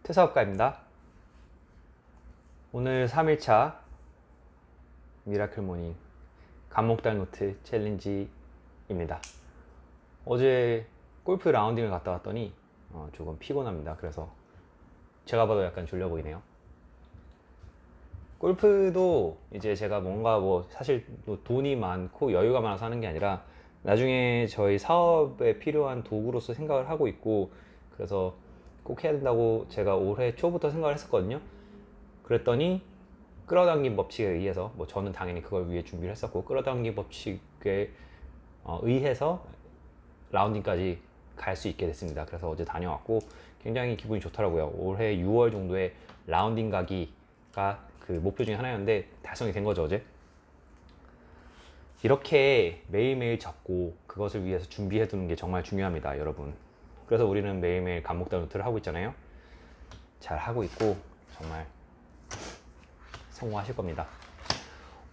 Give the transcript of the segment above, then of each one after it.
퇴사업가입니다. 오늘 3일차 미라클 모닝 감목달 노트 챌린지입니다. 어제 골프 라운딩을 갔다 왔더니 조금 피곤합니다. 그래서 제가 봐도 약간 졸려 보이네요. 골프도 이제 제가 뭔가 사실 돈이 많고 여유가 많아서 하는 게 아니라 나중에 저희 사업에 필요한 도구로서 생각을 하고 있고, 그래서 꼭 해야 된다고 제가 올해 초부터 생각을 했었거든요. 그랬더니 끌어당긴 법칙에 의해서, 저는 당연히 그걸 위해 준비를 했었고, 끌어당긴 법칙에 의해서 라운딩까지 갈 수 있게 됐습니다. 그래서 어제 다녀왔고 굉장히 기분이 좋더라고요. 올해 6월 정도에 라운딩 가기가 그 목표 중에 하나였는데 달성이 된 거죠, 어제. 이렇게 매일매일 적고 그것을 위해서 준비해 두는 게 정말 중요합니다, 여러분. 그래서 우리는 매일매일 감목달 노트를 하고 있잖아요. 잘 하고 있고 정말 성공하실 겁니다.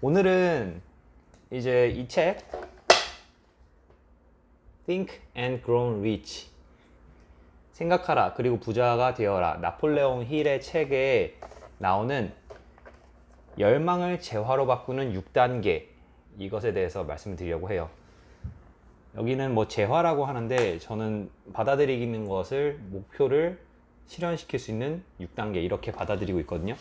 오늘은 이제 이 책 Think and Grow Rich, 생각하라 그리고 부자가 되어라, 나폴레옹 힐의 책에 나오는 열망을 재화로 바꾸는 6단계, 이것에 대해서 말씀을 드리려고 해요. 여기는 재화라고 하는데 저는 받아들이는 것을, 목표를 실현시킬 수 있는 6단계 이렇게 받아들이고 있거든요.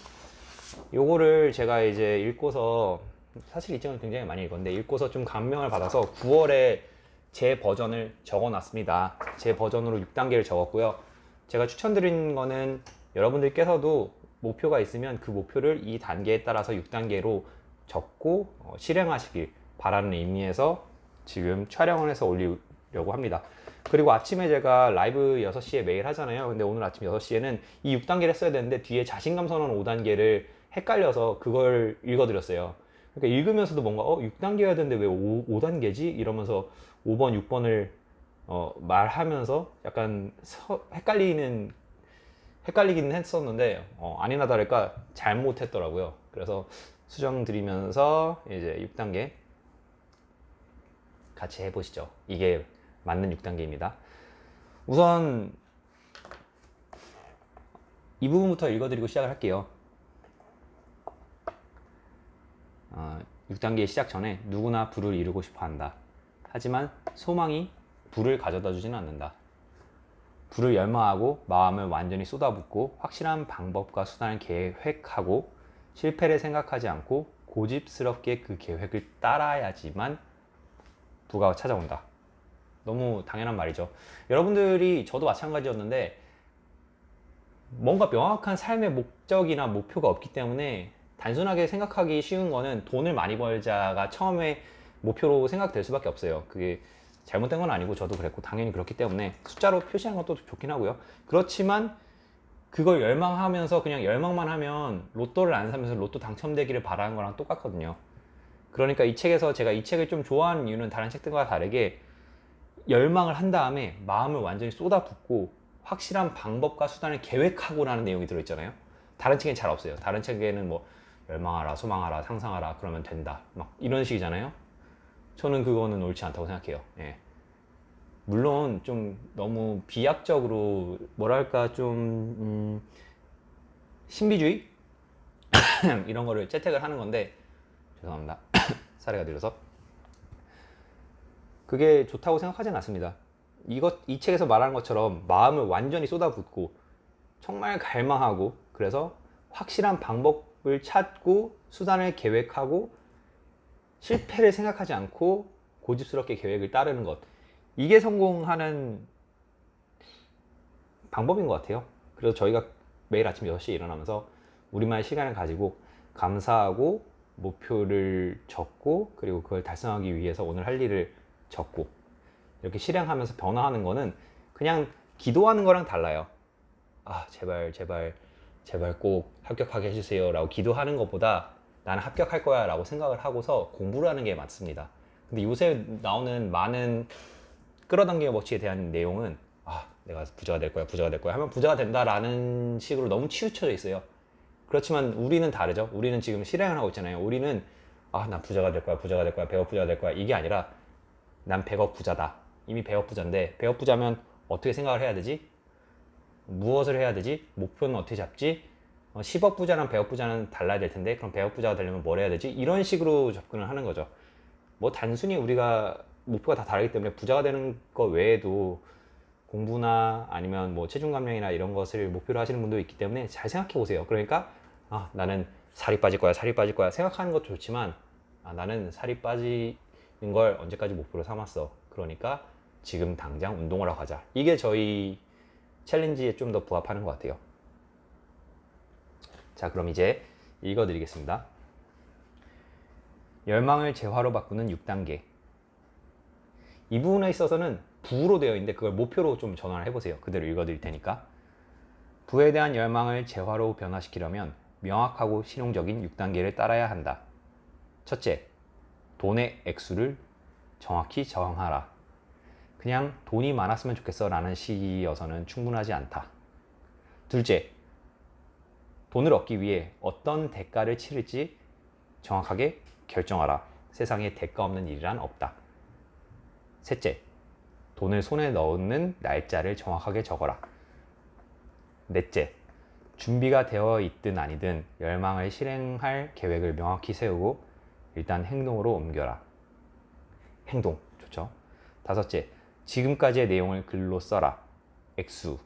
요거를 제가 이제 읽고서, 사실 이 책은 굉장히 많이 읽었는데 읽고서 좀 감명을 받아서 9월에 제 버전을 적어놨습니다. 제 버전으로 6단계를 적었고요. 제가 추천드린 거는 여러분들께서도 목표가 있으면 그 목표를 이 단계에 따라서 6단계로 적고 실행하시길 바라는 의미에서 지금 촬영을 해서 올리려고 합니다. 그리고 아침에 제가 라이브 6시에 매일 하잖아요. 근데 오늘 아침 6시에는 이 6단계를 했어야 되는데 뒤에 자신감 선언 5단계를 헷갈려서 그걸 읽어드렸어요. 그러니까 읽으면서도 뭔가 6단계여야 되는데 왜 5단계지? 이러면서 5번, 6번을 말하면서 약간 헷갈리기는 했었는데 아니나 다를까 잘못했더라고요. 그래서 수정드리면서 이제 6단계 같이 해보시죠. 이게 맞는 6단계입니다. 우선 이 부분부터 읽어드리고 시작을 할게요. 6단계 시작 전에 누구나 부를 이루고 싶어 한다. 하지만 소망이 부를 가져다 주지는 않는다. 부를 열망하고 마음을 완전히 쏟아붓고 확실한 방법과 수단을 계획하고 실패를 생각하지 않고 고집스럽게 그 계획을 따라야지만 부가 찾아온다. 너무 당연한 말이죠. 여러분들이, 저도 마찬가지였는데 뭔가 명확한 삶의 목적이나 목표가 없기 때문에 단순하게 생각하기 쉬운 거는 돈을 많이 벌자가 처음에 목표로 생각될 수밖에 없어요. 그게 잘못된 건 아니고 저도 그랬고 당연히 그렇기 때문에 숫자로 표시하는 것도 좋긴 하고요. 그렇지만 그걸 열망하면서 그냥 열망만 하면 로또를 안 사면서 로또 당첨되기를 바라는 거랑 똑같거든요. 그러니까 이 책에서 제가 이 책을 좀 좋아하는 이유는 다른 책들과 다르게 열망을 한 다음에 마음을 완전히 쏟아붓고 확실한 방법과 수단을 계획하고라는 내용이 들어있잖아요. 다른 책엔 잘 없어요. 다른 책에는 열망하라, 소망하라, 상상하라, 그러면 된다, 막 이런 식이잖아요. 저는 그거는 옳지 않다고 생각해요. 예. 물론 좀 너무 비약적으로, 뭐랄까, 좀 신비주의 이런 거를 채택을 하는 건데, 죄송합니다. 사례가 들려서. 그게 좋다고 생각하진 않습니다. 이 책에서 말하는 것처럼 마음을 완전히 쏟아붓고 정말 갈망하고, 그래서 확실한 방법을 찾고 수단을 계획하고 실패를 생각하지 않고 고집스럽게 계획을 따르는 것, 이게 성공하는 방법인 것 같아요. 그래서 저희가 매일 아침 6시에 일어나면서 우리만의 시간을 가지고 감사하고 목표를 적고, 그리고 그걸 달성하기 위해서 오늘 할 일을 적고 이렇게 실행하면서 변화하는 거는 그냥 기도하는 거랑 달라요. 제발 제발 제발 꼭 합격하게 해주세요 라고 기도하는 것보다 나는 합격할 거야 라고 생각을 하고서 공부를 하는 게 맞습니다. 근데 요새 나오는 많은 끌어당기는 법칙에 대한 내용은 내가 부자가 될 거야, 부자가 될 거야 하면 부자가 된다라는 식으로 너무 치우쳐져 있어요. 그렇지만 우리는 다르죠. 우리는 지금 실행을 하고 있잖아요. 우리는 나 부자가 될 거야, 부자가 될 거야, 100억 부자가 될 거야, 이게 아니라 난 100억 부자다. 이미 100억 부자인데 100억 부자면 어떻게 생각을 해야 되지? 무엇을 해야 되지? 목표는 어떻게 잡지? 10억 부자랑 100억 부자는 달라야 될 텐데 그럼 100억 부자가 되려면 뭘 해야 되지? 이런 식으로 접근을 하는 거죠. 뭐 단순히 우리가 목표가 다 다르기 때문에 부자가 되는 것 외에도 공부나 아니면 뭐 체중 감량이나 이런 것을 목표로 하시는 분도 있기 때문에 잘 생각해 보세요. 그러니까 나는 살이 빠질 거야, 살이 빠질 거야 생각하는 것도 좋지만 나는 살이 빠지는 걸 언제까지 목표로 삼았어. 그러니까 지금 당장 운동을 하고 가자. 이게 저희 챌린지에 좀 더 부합하는 것 같아요. 자, 그럼 이제 읽어드리겠습니다. 열망을 재화로 바꾸는 6단계. 이 부분에 있어서는 부로 되어 있는데 그걸 목표로 좀 전환을 해보세요. 그대로 읽어드릴 테니까. 부에 대한 열망을 재화로 변화시키려면 명확하고 실용적인 6단계를 따라야 한다. 첫째, 돈의 액수를 정확히 정하라. 그냥 돈이 많았으면 좋겠어 라는 식이어서는 충분하지 않다. 둘째, 돈을 얻기 위해 어떤 대가를 치를지 정확하게 결정하라. 세상에 대가 없는 일이란 없다. 셋째, 돈을 손에 넣는 날짜를 정확하게 적어라. 넷째, 준비가 되어 있든 아니든 열망을 실행할 계획을 명확히 세우고 일단 행동으로 옮겨라. 행동, 좋죠. 다섯째, 지금까지의 내용을 글로 써라. 액수,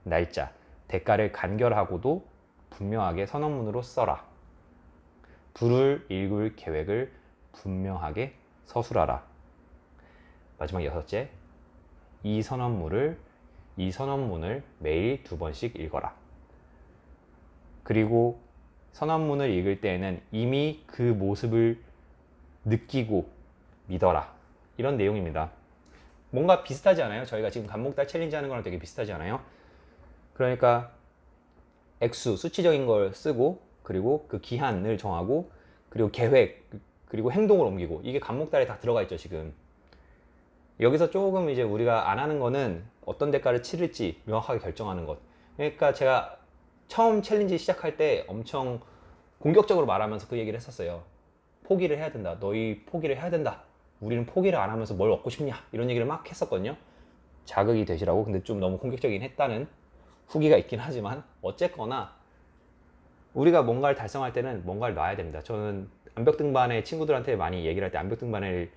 날짜, 대가를 간결하고도 분명하게 선언문으로 써라. 부를 읽을 계획을 분명하게 서술하라. 마지막 여섯째, 이 선언문을 매일 2번씩 읽어라. 그리고 선언문을 읽을 때에는 이미 그 모습을 느끼고 믿어라. 이런 내용입니다. 뭔가 비슷하지 않아요? 저희가 지금 간목달 챌린지 하는 거랑 되게 비슷하지 않아요? 그러니까 액수, 수치적인 걸 쓰고 그리고 그 기한을 정하고 그리고 계획 그리고 행동을 옮기고 이게 간목달에 다 들어가 있죠 지금. 여기서 조금 이제 우리가 안 하는 거는 어떤 대가를 치를지 명확하게 결정하는 것. 그러니까 제가 처음 챌린지 시작할 때 엄청 공격적으로 말하면서 그 얘기를 했었어요. 포기를 해야 된다. 너희 포기를 해야 된다. 우리는 포기를 안 하면서 뭘 얻고 싶냐 이런 얘기를 막 했었거든요. 자극이 되시라고. 근데 좀 너무 공격적이긴 했다는 후기가 있긴 하지만 어쨌거나 우리가 뭔가를 달성할 때는 뭔가를 놔야 됩니다. 저는 암벽 등반의 친구들한테 많이 얘기를 할 때 암벽 등반을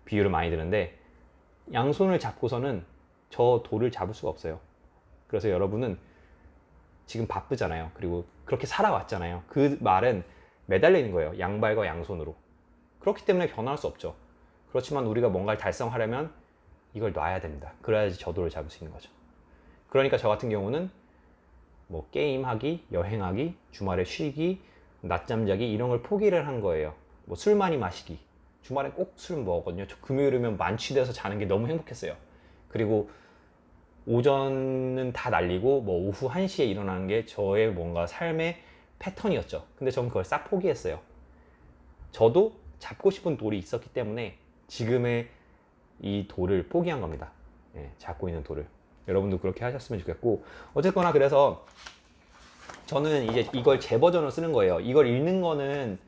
비유를 많이 드는데 양손을 잡고서는 저 돌을 잡을 수가 없어요. 그래서 여러분은 지금 바쁘잖아요. 그리고 그렇게 살아왔잖아요. 그 말은 매달려 있는 거예요. 양발과 양손으로. 그렇기 때문에 변화할 수 없죠. 그렇지만 우리가 뭔가를 달성하려면 이걸 놔야 됩니다. 그래야지 저 돌을 잡을 수 있는 거죠. 그러니까 저 같은 경우는 뭐 게임하기, 여행하기, 주말에 쉬기, 낮잠 자기 이런 걸 포기를 한 거예요. 뭐 술 많이 마시기. 주말에 꼭 술 먹거든요. 저 금요일이면 만취돼서 자는 게 너무 행복했어요. 그리고 오전은 다 날리고 뭐 오후 1시에 일어나는 게 저의 뭔가 삶의 패턴이었죠. 근데 저는 그걸 싹 포기했어요. 저도 잡고 싶은 돌이 있었기 때문에 지금의 이 돌을 포기한 겁니다. 잡고 있는 돌을. 여러분도 그렇게 하셨으면 좋겠고 어쨌거나 그래서 저는 이제 이걸 제 버전으로 쓰는 거예요. 이걸 읽는 거는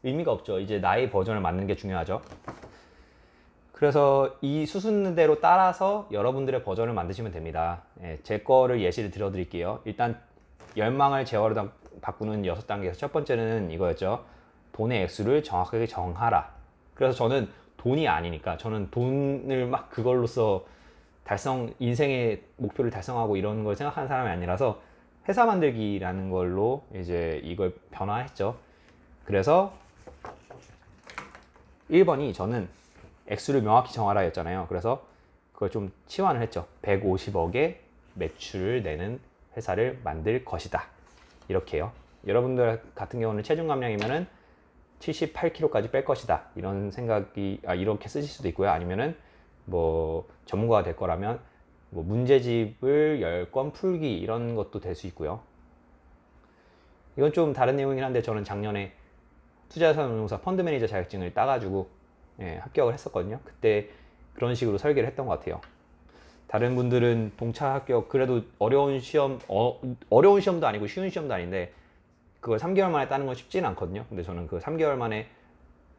의미가 없죠. 이제 나의 버전을 만드는 게 중요하죠. 그래서 이 수순대로 따라서 여러분들의 버전을 만드시면 됩니다. 제 거를 예시를 들어 드릴게요. 일단 열망을 재화로 바꾸는 6단계에서 첫 번째는 이거였죠. 돈의 액수를 정확하게 정하라. 그래서 저는 돈이 아니니까 저는 돈을 막 그걸로써 인생의 목표를 달성하고 이런 걸 생각하는 사람이 아니라서 회사 만들기라는 걸로 이제 이걸 변화했죠. 그래서 1번이 저는 액수를 명확히 정하라 였잖아요. 그래서 그걸 좀 치환을 했죠. 150억의 매출을 내는 회사를 만들 것이다. 이렇게요. 여러분들 같은 경우는 체중 감량이면은 78kg까지 뺄 것이다. 이런 생각이 이렇게 쓰실 수도 있고요. 아니면은 뭐 전문가가 될 거라면 뭐 문제집을 10권 풀기 이런 것도 될 수 있고요. 이건 좀 다른 내용이긴 한데 저는 작년에 투자자산운용사 펀드 매니저 자격증을 따가지고 합격을 했었거든요. 그때 그런 식으로 설계를 했던 것 같아요. 다른 분들은 동차 합격 그래도 어려운 시험도 아니고 쉬운 시험도 아닌데 그걸 3개월 만에 따는 건 쉽지는 않거든요. 근데 저는 그 3개월 만에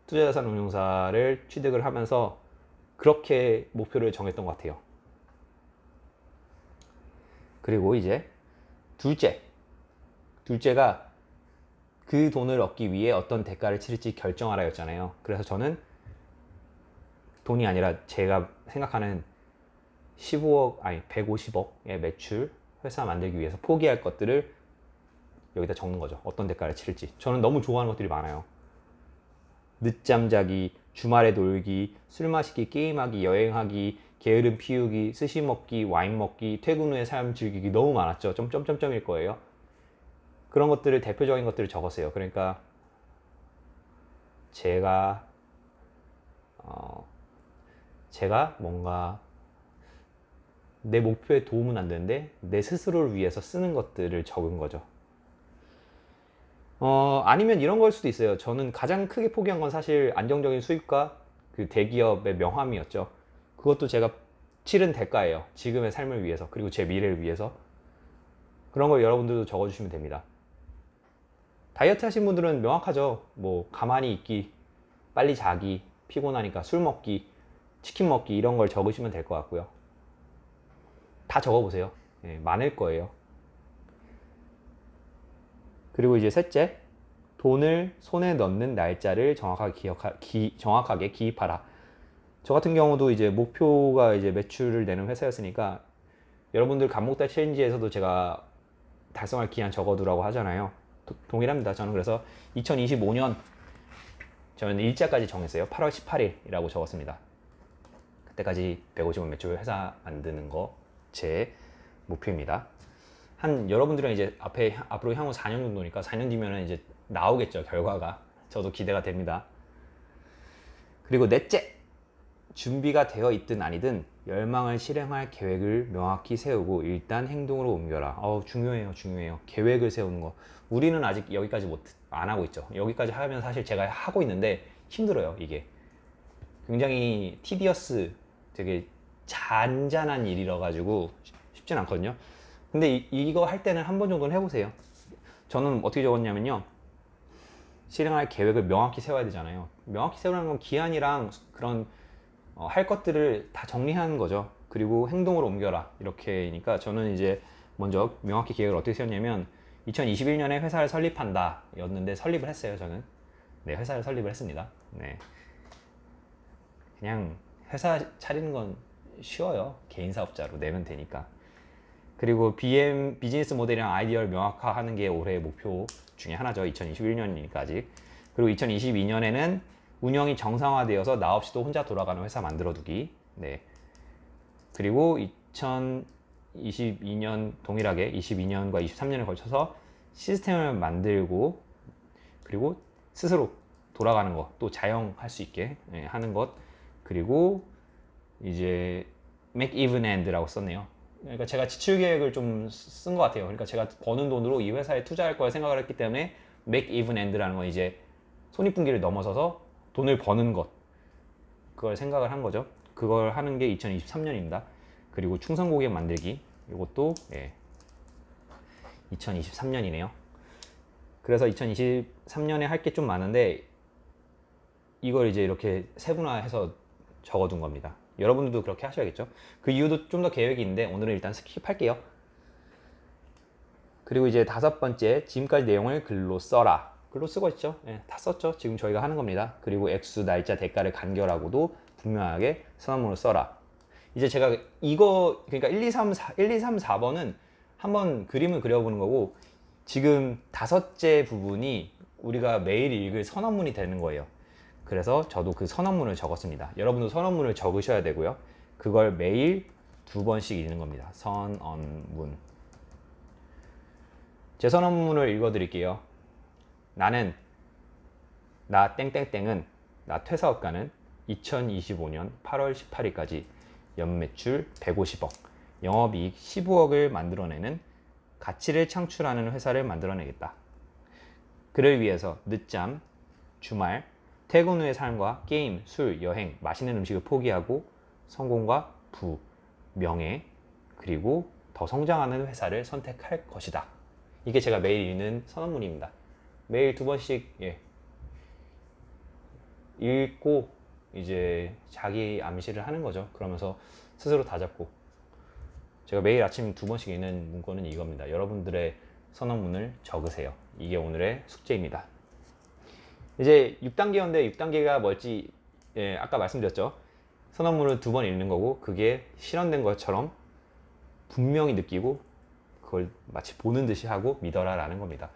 투자자산운용사를 취득을 하면서 그렇게 목표를 정했던 것 같아요. 그리고 이제 둘째가 그 돈을 얻기 위해 어떤 대가를 치를지 결정하라였잖아요. 그래서 저는 돈이 아니라 제가 생각하는 15억 아니 150억의 매출 회사 만들기 위해서 포기할 것들을 여기다 적는 거죠. 어떤 대가를 치를지. 저는 너무 좋아하는 것들이 많아요. 늦잠 자기, 주말에 놀기, 술 마시기, 게임하기, 여행하기, 게으름 피우기, 스시 먹기, 와인 먹기, 퇴근 후에 삶 즐기기 너무 많았죠. 점점점점일 거예요. 그런 것들을 대표적인 것들을 적었어요. 그러니까 제가 제가 뭔가 내 목표에 도움은 안 되는데 내 스스로를 위해서 쓰는 것들을 적은 거죠. 아니면 이런 걸 수도 있어요. 저는 가장 크게 포기한 건 사실 안정적인 수입과 그 대기업의 명함이었죠. 그것도 제가 치른 대가예요. 지금의 삶을 위해서, 그리고 제 미래를 위해서. 그런 걸 여러분들도 적어주시면 됩니다. 다이어트 하신 분들은 명확하죠. 뭐 가만히 있기, 빨리 자기, 피곤하니까 술 먹기, 치킨 먹기 이런 걸 적으시면 될 것 같고요. 다 적어보세요. 네, 많을 거예요. 그리고 이제 셋째, 돈을 손에 넣는 날짜를 정확하게 기입하라. 저 같은 경우도 이제 목표가 이제 매출을 내는 회사였으니까 여러분들 간목달 챌린지에서도 제가 달성할 기한 적어두라고 하잖아요. 동일합니다. 저는 그래서 2025년 저는 일자까지 정했어요. 8월 18일이라고 적었습니다. 그때까지 150원 매출 회사 만드는 거 제 목표입니다. 여러분들은 이제 앞으로 향후 4년 정도니까 4년 뒤면은 이제 나오겠죠, 결과가. 저도 기대가 됩니다. 그리고 넷째, 준비가 되어 있든 아니든 열망을 실행할 계획을 명확히 세우고 일단 행동으로 옮겨라. 중요해요. 계획을 세우는 거. 우리는 아직 여기까지 안 하고 있죠. 여기까지 하면 사실 제가 하고 있는데 힘들어요, 이게. 굉장히 티디어스, 되게 잔잔한 일이라 가지고 쉽진 않거든요. 근데 이거 할 때는 한 번 정도는 해보세요. 저는 어떻게 적었냐면요, 실행할 계획을 명확히 세워야 되잖아요. 명확히 세우라는 건 기한이랑 그런 할 것들을 다 정리하는 거죠. 그리고 행동으로 옮겨라, 이렇게니까 저는 이제 먼저 명확히 계획을 어떻게 세웠냐면 2021년에 회사를 설립한다 였는데 설립을 했어요. 저는 회사를 설립을 했습니다. 그냥 회사 차리는 건 쉬워요. 개인 사업자로 내면 되니까. 그리고 비즈니스 모델이랑 아이디어를 명확화하는 게 올해의 목표 중에 하나죠. 2021년이니까 아직. 그리고 2022년에는 운영이 정상화되어서 나 없이도 혼자 돌아가는 회사 만들어두기. 그리고 2022년 동일하게 22년과 23년에 걸쳐서 시스템을 만들고, 그리고 스스로 돌아가는 것, 또 자영할 수 있게 하는 것, 그리고 이제 make even end라고 썼네요. 그러니까 제가 지출 계획을 좀 쓴 것 같아요. 그러니까 제가 버는 돈으로 이 회사에 투자할 걸 생각을 했기 때문에 make even end라는 건 이제 손익분기를 넘어서서 돈을 버는 것, 그걸 생각을 한 거죠. 그걸 하는 게 2023년입니다. 그리고 충성고객 만들기, 이것도 2023년이네요. 그래서 2023년에 할 게 좀 많은데 이걸 이제 이렇게 세분화해서 적어둔 겁니다. 여러분들도 그렇게 하셔야겠죠. 그 이유도 좀 더 계획이 있는데 오늘은 일단 스킵할게요. 그리고 이제 다섯 번째, 지금까지 내용을 글로 써라. 글로 쓰고 있죠. 다 썼죠. 지금 저희가 하는 겁니다. 그리고 액수, 날짜, 대가를 간결하고도 분명하게 선언문을 써라. 이제 제가 이거, 그러니까 1, 2, 3, 4번은 한번 그림을 그려보는 거고, 지금 다섯째 부분이 우리가 매일 읽을 선언문이 되는 거예요. 그래서 저도 그 선언문을 적었습니다. 여러분도 선언문을 적으셔야 되고요. 그걸 매일 2번씩 읽는 겁니다. 선언문. 제 선언문을 읽어드릴게요. 나 땡땡땡은, 나 퇴사업가는 2025년 8월 18일까지 연매출 150억, 영업이익 15억을 만들어내는 가치를 창출하는 회사를 만들어내겠다. 그를 위해서 늦잠, 주말, 퇴근 후의 삶과 게임, 술, 여행, 맛있는 음식을 포기하고 성공과 부, 명예, 그리고 더 성장하는 회사를 선택할 것이다. 이게 제가 매일 읽는 선언문입니다. 매일 2번씩 읽고 이제 자기 암시를 하는 거죠. 그러면서 스스로 다잡고, 제가 매일 아침 2번씩 읽는 문구는 이겁니다. 여러분들의 선언문을 적으세요. 이게 오늘의 숙제입니다. 이제 6단계였는데 6단계가 뭘지 아까 말씀드렸죠. 선언문을 2번 읽는 거고 그게 실현된 것처럼 분명히 느끼고 그걸 마치 보는 듯이 하고 믿어라 라는 겁니다.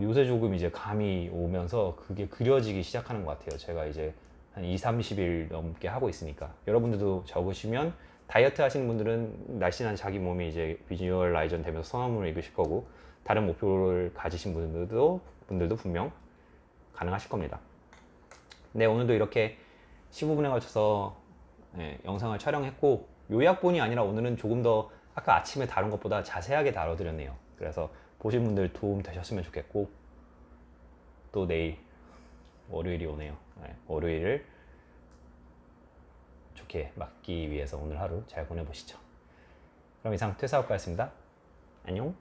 요새 조금 이제 감이 오면서 그게 그려지기 시작하는 것 같아요. 제가 이제 한 2-30일 넘게 하고 있으니까 여러분들도 적으시면 다이어트 하시는 분들은 날씬한 자기 몸이 이제 비주얼라이전 되면서 선언문을 읽으실 거고 다른 목표를 가지신 분들도 분명 가능하실 겁니다. 네, 오늘도 이렇게 15분에 걸쳐서 영상을 촬영했고 요약본이 아니라 오늘은 조금 더 아까 아침에 다룬 것보다 자세하게 다뤄드렸네요. 그래서 보신 분들 도움 되셨으면 좋겠고 또 내일 월요일이 오네요. 월요일을 좋게 맞기 위해서 오늘 하루 잘 보내보시죠. 그럼 이상 퇴사학과였습니다. 안녕.